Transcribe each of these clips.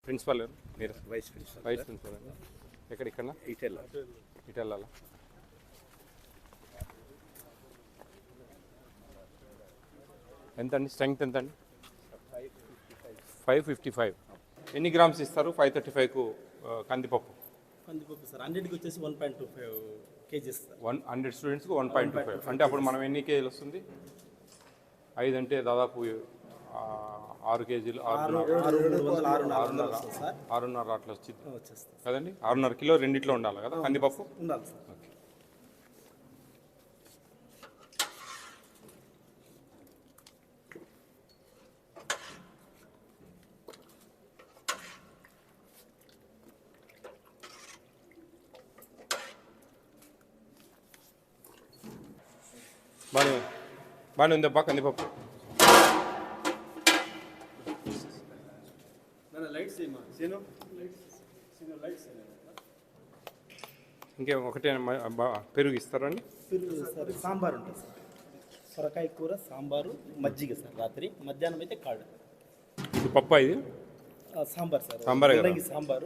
Principal మీరు? Vice principal. Vice principal ఇక్కడ ఇటెళ్ళాలా? ఎంత అండి స్ట్రెంగ్త్ ఎంత అండి? 555. ఎన్ని గ్రామ్స్ ఇస్తారు 535కు కందిపప్పు? సార్ 100కి వచ్చేసి 1.25 కేజీస్. 100 స్టూడెంట్స్కి 1.25 అంటే అప్పుడు మనం ఎన్ని కేజీలు వస్తుంది? 5 అంటే దాదాపు 6 కేజీలు, 6.5 అట్లా వచ్చింది కదండి. 6.5 కిలో రెండిట్లో ఉండాలి కదా కందిపప్పు? ఉండాలి సార్. బాగానే ఉందబ్బా కందిపప్పు. ఇంకేం ఒకటే పెరుగు ఇస్తారండి? పెరుగు సార్, సాంబార్ ఉంటుంది సార్. సొరకాయ కూర, సాంబారు, మజ్జిగ సార్. రాత్రి మధ్యాహ్నం అయితే కాడు. ఇది పప్పు, ఇది సాంబార్ సార్. సాంబార్,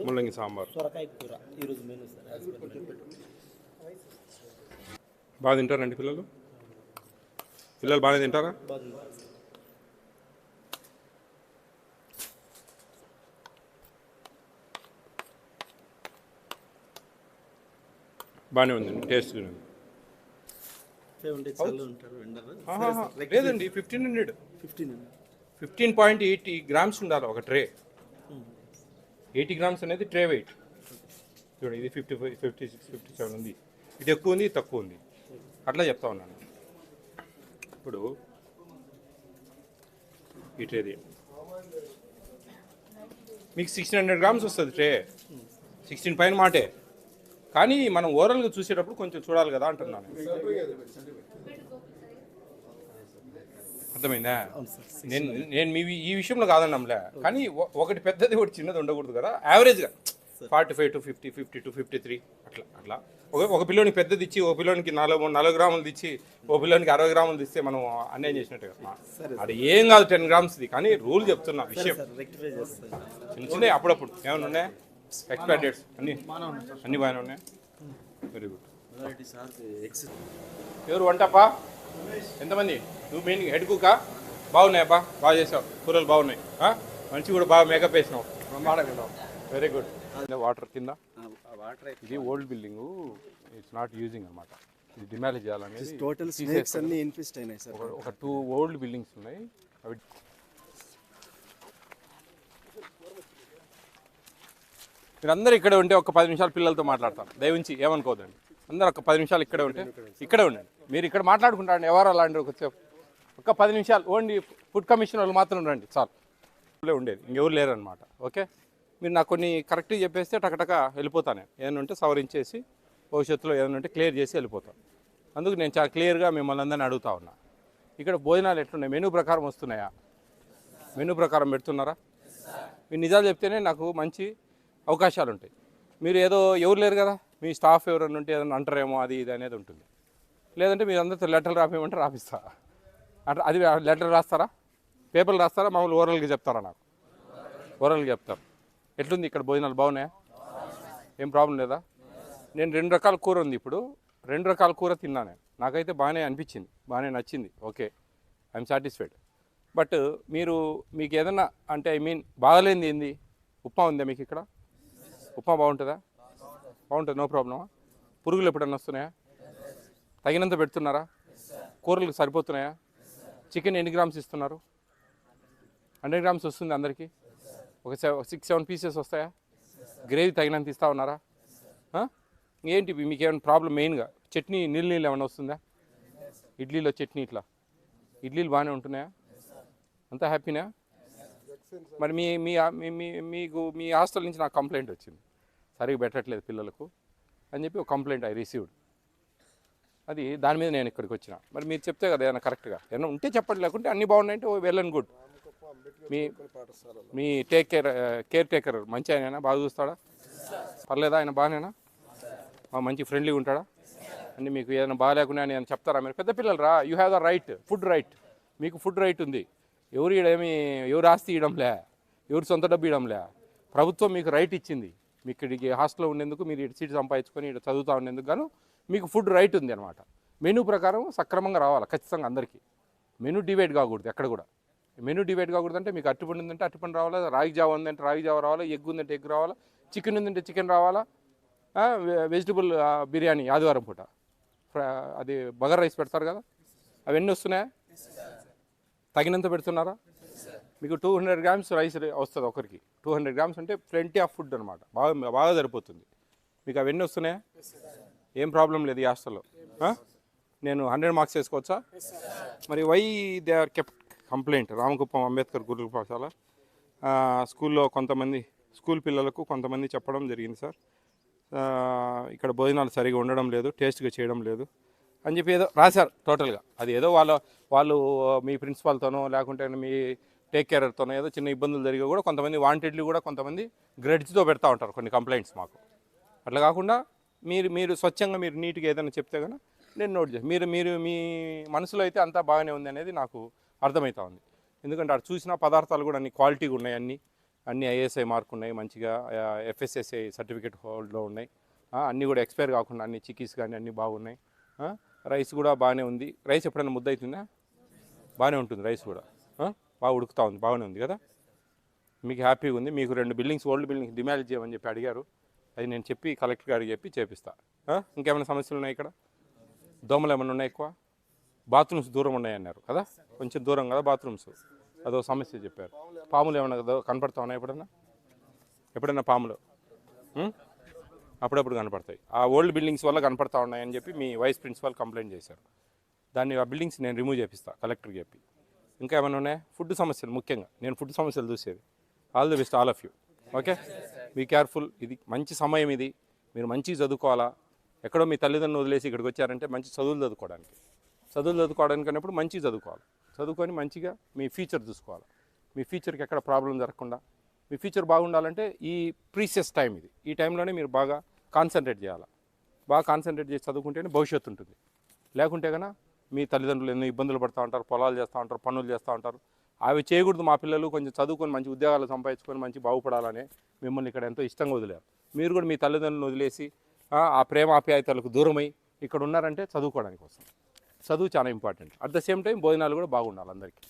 ముల్లంగి సాంబార్, సొరకాయ కూర ఈరోజు మెనూ సార్. బాగా తింటారండి పిల్లలు బాగానే తింటారా? బాగానే ఉందండి, టేస్ట్ ఉంది. లేదండి 1500 15.80 గ్రామ్స్ ఉండాలి ఒక ట్రే. 80 గ్రామ్స్ అనేది ట్రే వెయిట్. చూడండి ఇది 55, 56, 57 ఉంది. ఇది ఎక్కువ ఉంది, తక్కువ ఉంది, అట్లా చెప్తా ఉన్నాను. ఇప్పుడు ఈ ట్రేది మీకు 1600 గ్రామ్స్ వస్తుంది ట్రే. 16 పైన మాటే, కానీ మనం ఓవరాల్గా చూసేటప్పుడు కొంచెం చూడాలి కదా అంటున్నాను. అర్థమైందా? నేను మీ ఈ విషయంలో కాదన్నాంలే, కానీ ఒకటి పెద్దది ఒకటి చిన్నది ఉండకూడదు కదా. యావరేజ్గా 45 to 50, 50 to 53 అట్లా ఒక పిల్లోనికి పెద్దది ఇచ్చి ఒక పిల్లోనికి 4 గ్రాములు ఇచ్చి ఒక పిల్లోనికి 60 గ్రాములు ఇస్తే మనం అన్యాయం చేసినట్టు కదా. అది ఏం కాదు 10 గ్రామ్స్ది, కానీ రూల్ చెప్తున్నా విషయం. చిన్న చిన్న అప్పుడప్పుడు ఏమైనా ఉన్నాయా ఎక్స్పైర్ డేట్స్? అన్నీ బాగానే ఉన్నాయి. Very good. ఎవరు వంటప్పా? ఎంతమంది? నువ్వు మెయిన్ హెడ్ కుకా? బాగున్నాయప్పా, బాగా చేసావు, కూరలు బాగున్నాయి, మంచి కూడా బాగా మేకప్ వేసినావు, బ్రహ్మాండంగా. Very good. వాటర్ కింద ఇది old building, it's not using అనమాట. ఇది డిమాలిష్ చేయాలనేది. టోటల్ స్నేక్స్ అన్ని ఇన్ఫెస్ట్ అయినాయి సార్. ఒక 2 ఓల్డ్ బిల్డింగ్స్ ఉన్నాయి అవి. మీరందరూ ఇక్కడే ఉంటే ఒక 10 నిమిషాలు పిల్లలతో మాట్లాడతాను, దయవుంచి ఏమనుకోదండి. అందరూ ఒక 10 నిమిషాలు ఇక్కడే ఉండండి. మీరు ఇక్కడ మాట్లాడుకుంటారండి, ఎవరు అలాంటి ఒక 10 నిమిషాలు ఓన్లీ ఫుడ్ కమిషన్ వాళ్ళు మాత్రం రండి చాలు. ఉండేది ఇంకెవరు లేరనమాట. ఓకే, మీరు నాకు కొన్ని కరెక్ట్గా చెప్పేస్తే టకటక వెళ్ళిపోతాను. ఏదైనా ఉంటే సవరించేసి భవిష్యత్తులో ఏదైనా ఉంటే క్లియర్ చేసి వెళ్ళిపోతాను. అందుకు నేను చాలా క్లియర్గా మిమ్మల్ని అందరినీ అడుగుతా ఉన్నా, ఇక్కడ భోజనాలు ఎట్లున్నాయి? మెనూ ప్రకారం వస్తున్నాయా? మెనూ ప్రకారం పెడుతున్నారా? మీరు నిజాలు చెప్తేనే నాకు మంచి అవకాశాలు ఉంటాయి. మీరు ఏదో ఎవరు లేరు కదా, మీ స్టాఫ్ ఎవరైనా ఉంటే ఏదైనా అంటారేమో అది ఇది అనేది ఉంటుంది. లేదంటే మీరు అందరితో లెటర్లు రాపిమంటే రాపిస్తా. అట్లా అది లెటర్ రాస్తారా, పేపర్లు రాస్తారా, మామూలు ఓరల్గా చెప్తారా? నాకు ఓరల్గా చెప్తారు. ఎట్లుంది ఇక్కడ భోజనాలు బాగున్నాయా? ఏం ప్రాబ్లం లేదా? నేను 2 రకాల కూర ఉంది ఇప్పుడు, 2 రకాల కూర తిన్నాను. నాకైతే బాగానే అనిపించింది, బాగానే నచ్చింది. Okay, I'm satisfied. బట్ మీకు ఏదన్నా అంటే బాగలేనిది ఏంది? ఉప్మా ఉందా మీకు ఇక్కడ? ఉప్మా బాగుంటుందా? బాగుంటుంది, నో ప్రాబ్లమా? పురుగులు ఎప్పుడన్నా వస్తున్నాయా? తగినంత పెడుతున్నారా? కూరలకు సరిపోతున్నాయా? చికెన్ ఎన్ని గ్రామ్స్ ఇస్తున్నారు? 100 గ్రామ్స్ వస్తుంది అందరికీ? ఒక 6-7 పీసెస్ వస్తాయా? గ్రేవీ తగినంత ఇస్తూ ఉన్నారా? ఏంటి మీకు ఏమైనా ప్రాబ్లం? మెయిన్గా చట్నీ నీళ్ళు ఏమైనా వస్తుందా? ఇడ్లీలో చట్నీ ఇట్లా ఇడ్లీలు బాగానే ఉంటున్నాయా? అంతా హ్యాపీనా? మరి మీకు మీ హాస్టల్ నుంచి నాకు కంప్లైంట్ వచ్చింది, సరిగ్గా పెట్టట్లేదు పిల్లలకు అని చెప్పి ఒక కంప్లైంట్ ఐ రిసీవ్డ్. అది దాని మీద నేను ఇక్కడికి వచ్చిన. మరి మీరు చెప్తే కదా ఏమైనా కరెక్ట్గా ఏమైనా ఉంటే చెప్పండి, లేకుంటే అన్నీ బాగున్నాయంటే వెల్ అండ్ గుడ్. మీ కేర్ టేకర్ మంచి ఆయన బాగా చూస్తాడా? పర్లేదా? ఆయన బాగానేనా? మంచి ఫ్రెండ్లీగా ఉంటాడా? అంటే మీకు ఏదైనా బాగాలేకుండా అని చెప్తారా? మీరు పెద్ద పిల్లలు రా, you have the right, food right. మీకు ఫుడ్ రైట్ ఉంది. ఎవరు ఆస్తి ఇవ్వడంలే, ఎవరు సొంత డబ్బు ఇవ్వడంలే. ప్రభుత్వం మీకు రైట్ ఇచ్చింది. మీ ఇక్కడికి హాస్టల్లో ఉండేందుకు, మీరు ఇటు సీట్ సంపాదించుకొని ఇటు చదువుతూ ఉండేందుకు గాను మీకు ఫుడ్ రైట్ ఉంది అనమాట. మెనూ ప్రకారం సక్రమంగా రావాలి ఖచ్చితంగా అందరికీ. మెనూ డివైడ్ కాకూడదు ఎక్కడ కూడా. మెనూ డివైడ్ కాకూడదు అంటే మీకు అరటిపండు ఉందంటే అరటిపండు రావాలా, రాగి జావ ఉందంటే రాగి జావ రావాలా, ఎగ్ ఉందంటే ఎగ్ రావాలా, చికెన్ ఉందంటే చికెన్ రావాలా, వెజిటబుల్ బిర్యానీ ఆదివారం పూట, అది బగర్ రైస్ పెడతారు కదా, అవన్నీ వస్తున్నాయా? తగినంత పెడుతున్నారా? మీకు 200 గ్రామ్స్ రైస్ వస్తుంది ఒకరికి. 200 గ్రామ్స్ అంటే ప్లెంటీ ఆఫ్ ఫుడ్ అనమాట. బాగా సరిపోతుంది. మీకు అవన్నీ వస్తున్నాయా? ఏం ప్రాబ్లం లేదు ఈ హాస్టల్లో. నేను 100 మార్క్స్ వేసుకోవచ్చా? మరి why they are kept complaint? Ramakuppam Ambedkar గురుకుల పాఠశాల స్కూల్లో కొంతమంది స్కూల్ పిల్లలకు కొంతమంది చెప్పడం జరిగింది సార్, ఇక్కడ భోజనాలు సరిగా ఉండడం లేదు, టేస్ట్గా చేయడం లేదు అని చెప్పి ఏదో రాశారు టోటల్గా. అది ఏదో వాళ్ళు మీ ప్రిన్సిపాల్తోనో లేకుంటే మీ టేక్ కేరర్తోనో ఏదో చిన్న ఇబ్బందులు జరిగి కూడా కొంతమంది వాంటెడ్లీ కూడా కొంతమంది గ్రెడ్జ్తో పెడతా ఉంటారు కొన్ని కంప్లైంట్స్ మాకు. అట్లా కాకుండా మీరు స్వచ్ఛంగా మీరు నీట్గా ఏదైనా చెప్తే కనుక నేను నోట్ చేసి మీరు మీ మనసులో అయితే అంతా బాగానే ఉంది అనేది నాకు అర్థమవుతా ఉంది. ఎందుకంటే అక్కడ చూసిన పదార్థాలు కూడా అన్ని క్వాలిటీగా ఉన్నాయి, అన్ని ఐఎస్ఐ మార్క్ ఉన్నాయి, మంచిగా FSSAI సర్టిఫికేట్ హోల్డ్లో ఉన్నాయి, అన్నీ కూడా ఎక్స్పైర్ కాకుండా అన్ని చిక్కీస్ కానీ అన్నీ బాగున్నాయి. రైస్ కూడా బాగానే ఉంది. రైస్ ఎప్పుడైనా ముద్ద అవుతుందా? బాగానే ఉంటుంది. రైస్ కూడా బాగా ఉడుకుతూ ఉంది, బాగానే ఉంది కదా. మీకు హ్యాపీగా ఉంది. మీకు 2 బిల్డింగ్స్ ఓల్డ్ బిల్డింగ్స్ డిమాలిజ్ చేయమని చెప్పి అడిగారు. అది నేను చెప్పి కలెక్టర్ గారికి చెప్పి చేపిస్తా. ఇంకేమైనా సమస్యలు ఉన్నాయి ఇక్కడ? దోమలు ఏమైనా ఉన్నాయి ఎక్కువ? బాత్రూమ్స్ దూరం ఉన్నాయన్నారు కదా, కొంచెం దూరం కదా బాత్రూమ్స్, అదో సమస్య చెప్పారు. పాములు ఏమైనా కదా కనపడతా ఉన్నాయి ఎప్పుడైనా పాములు? అప్పుడప్పుడు కనపడతాయి. ఆ ఓల్డ్ బిల్డింగ్స్ వల్ల కనపడతా ఉన్నాయని చెప్పి మీ వైస్ ప్రిన్సిపాల్ కంప్లైంట్ చేశారు. ఆ బిల్డింగ్స్ నేను రిమూవ్ చేపిస్తా కలెక్టర్కి చెప్పి. ఇంకా ఏమైనా ఉన్నాయా? ఫుడ్ సమస్యలు ముఖ్యంగా, నేను ఫుడ్ సమస్యలు చూసేది. All the best all of you. Okay, be careful. ఇది మంచి సమయం, ఇది మీరు మంచిగా చదువుకోవాలా. ఎక్కడో మీ తల్లిదండ్రులు వదిలేసి ఇక్కడికి వచ్చారంటే మంచి చదువులు చదువుకోవడానికి అన్నప్పుడు మంచిగా చదువుకోవాలి. చదువుకొని మంచిగా మీ ఫ్యూచర్ చూసుకోవాలి. మీ ఫ్యూచర్కి ఎక్కడ ప్రాబ్లం జరగకుండా మీ ఫ్యూచర్ బాగుండాలంటే ఈ ప్రీషియస్ టైం ఇది. ఈ టైంలోనే మీరు బాగా కాన్సన్ట్రేట్ చేయాలి. బాగా కాన్సన్ట్రేట్ చేసి చదువుకుంటేనే భవిష్యత్తు ఉంటుంది. లేకుంటే కన్నా మీ తల్లిదండ్రులు ఎన్నో ఇబ్బందులు పడుతూ ఉంటారు, పొలాలు చేస్తూ ఉంటారు, పనులు చేస్తూ ఉంటారు. అవి చేయకూడదు. మా పిల్లలు కొంచెం చదువుకొని మంచి ఉద్యోగాలు సంపాదించుకొని మంచి బాగుపడాలని మిమ్మల్ని ఇక్కడ ఎంతో ఇష్టంగా వదిలేరు. మీరు కూడా మీ తల్లిదండ్రులను వదిలేసి ఆ ప్రేమ ఆప్యాయతలకు దూరమై ఇక్కడ ఉన్నారంటే చదువుకోవడానికి కోసం. చదువు చాలా important. At the same time భోజనాలు కూడా బాగుండాలి అందరికీ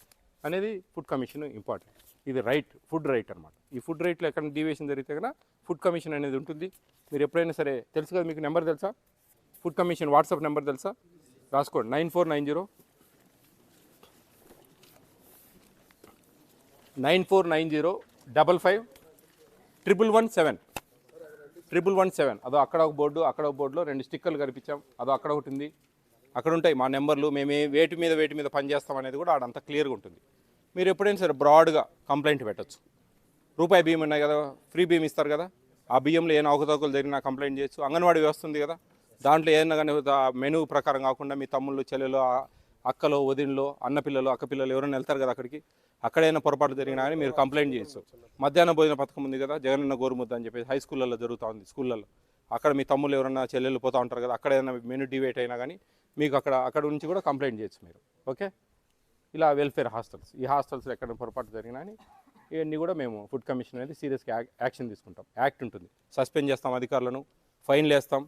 అనేది ఫుడ్ కమిషన్ ఇంపార్టెంట్. ఇది రైట్, ఫుడ్ రైట్ అనమాట. ఈ ఫుడ్ రైట్లో ఎక్కడ డీవియేషన్ జరిగితే కన్నా ఫుడ్ కమిషన్ అనేది ఉంటుంది. మీరు ఎప్పుడైనా సరే, తెలుసు కదా మీకు నెంబర్ తెలుసా? ఫుడ్ కమిషన్ వాట్సాప్ నెంబర్ తెలుసా? రాసుకోండి, 9490555117. అదో అక్కడ ఒక బోర్డు, అక్కడ ఒక బోర్డులో 2 స్టిక్కర్లు కనిపించాం. అదో అక్కడ ఒకటి ఉంది, అక్కడ ఉంటాయి మా నెంబర్లు. మేము వేటి మీద పనిచేస్తాం అనేది కూడా ఆడంతా క్లియర్గా ఉంటుంది. మీరు ఎప్పుడైనా సరే బ్రాడ్గా కంప్లైంట్ పెట్టచ్చు. రూపాయి బియ్యం ఉన్నాయి కదా, ఫ్రీ బియ్యం ఇస్తారు కదా, ఆ బియ్యంలో ఏమైనా అవకతవకలు జరిగినా కంప్లైంట్ చేయొచ్చు. అంగన్వాడీ వ్యవస్థ ఉంది కదా, దాంట్లో ఏదైనా కానీ మెనూ ప్రకారం కాకుండా మీ తమ్ముళ్ళు, చెల్లెలు, అక్కలో, వదినలో, అన్నపిల్లలు, అక్కపిల్లలు ఎవరైనా వెళ్తారు కదా అక్కడికి, అక్కడైనా పొరపాటు జరిగినా కానీ మీరు కంప్లైంట్ చేయొచ్చు. మధ్యాహ్న భోజన పథకం ఉంది కదా, జగనన్న గోరుముద్ద అని చెప్పేసి హై స్కూళ్ళల్లో జరుగుతూ ఉంది. స్కూళ్ళల్లో అక్కడ మీ తమ్ముళ్ళు ఎవరైనా చెల్లెళ్ళు పోతూ ఉంటారు కదా, అక్కడ ఏదైనా మెనూ డివేట్ అయినా కానీ మీకు అక్కడ నుంచి కూడా కంప్లైంట్ చేయొచ్చు మీరు. ఓకే, ఇలా వెల్ఫేర్ హాస్టల్స్, ఈ హాస్టల్స్లో ఎక్కడ పొరపాటు జరిగినా అని ఇవన్నీ కూడా మేము ఫుడ్ కమిషన్ అనేది సీరియస్గా యాక్షన్ తీసుకుంటాం. యాక్ట్ ఉంటుంది, సస్పెండ్ చేస్తాం అధికారులను, ఫైన్లు వేస్తాం.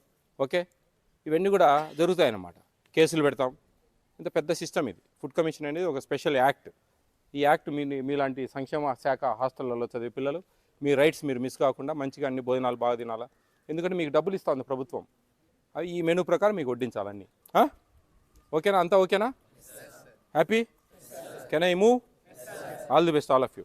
ఓకే, ఇవన్నీ కూడా జరుగుతాయన్నమాట. కేసులు పెడతాం. ఇంత పెద్ద సిస్టమ్ ఇది. ఫుడ్ కమిషన్ అనేది ఒక స్పెషల్ యాక్ట్. ఈ యాక్ట్ మీలాంటి సంక్షేమ శాఖ హాస్టళ్లలో చదివే పిల్లలు మీ రైట్స్ మీరు మిస్ కాకుండా మంచిగా అన్ని భోజనాలు బాగా తినాలా. ఎందుకంటే మీకు డబ్బులు ఇస్తూ ఉంది ప్రభుత్వం, అవి ఈ మెనూ ప్రకారం మీకు వడ్డించాలన్నీ. ఓకేనా? అంతా ఓకేనా? Happy? Can I move? All the best all of you.